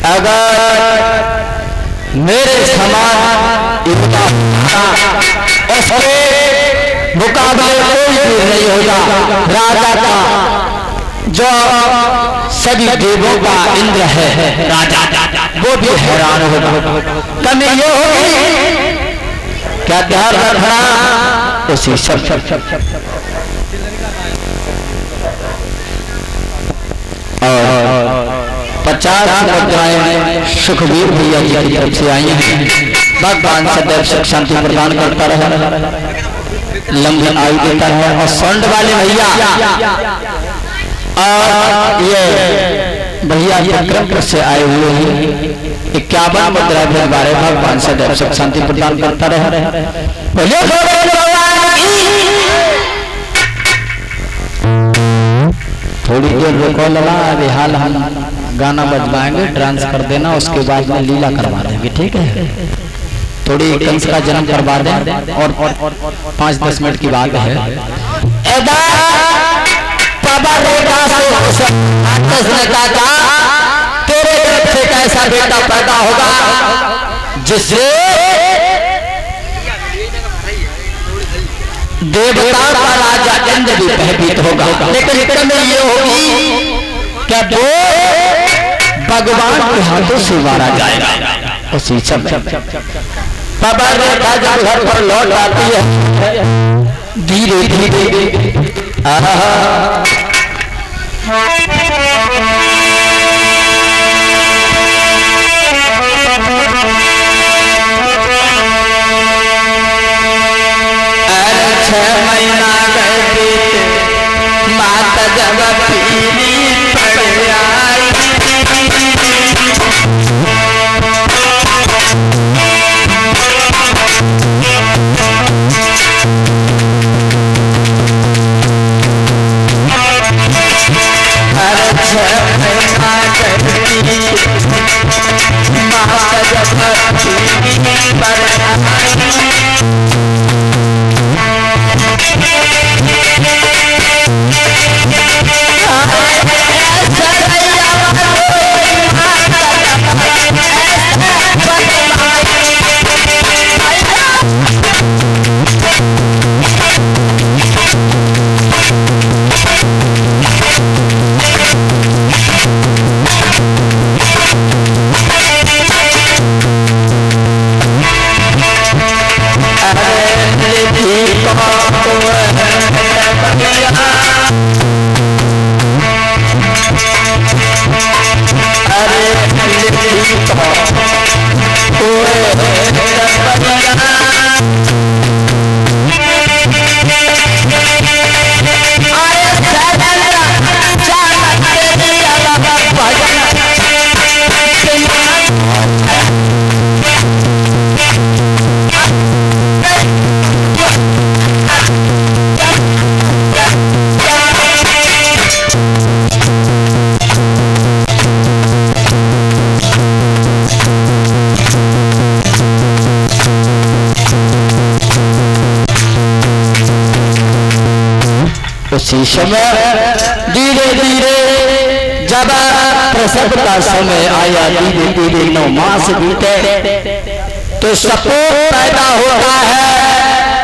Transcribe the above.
अगर मेरे समान उसके मुकाबले कोई भी नहीं होगा। राजा का जो सभी देवों का इंद्र है राजा, वो भी हैरान होगा। कमी ये होगी क्या ध्यान रखना उसी सब 50 मुद्राएं सुखबीर भैया जी की तरफ से आई हैं। भगवान सदैव सुख शांति प्रदान करता रहे, लंबी आयु देता है। और सौंड वाले भैया और ये भैया विक्रमपुर से आए हुए हैं। 51 मुद्रा के बारे भगवान सदैव सुख शांति प्रदान करता रहे। थोड़ी देर रुको लगा, अभी हाल हम गाना बजवाएंगे, डांस कर देना, उसके बाद में लीला करवा देंगे, ठीक है। थोड़ी कंस का जन्म करवा दें और 5-10 मिनट की बात है। तेरे गर्भ से कैसा बेटा पैदा होगा जिससे देवता का राजा इंद्र भी भयभीत होगा। लेकिन कमी ये होगी क्या वो भगवान के हाथों से मारा जाएगा। उसी समय बाबा रेखा जब घर पर लौट आती है, धीरे धीरे महीना गए माता जब पीली पड़ आई, अरे 6 महीना गए माता जब पीली पड़ आई, उसी समय धीरे धीरे जब प्रसव का समय आया, धीरे धीरे 9 मास बीते तो सपूत पैदा होता है।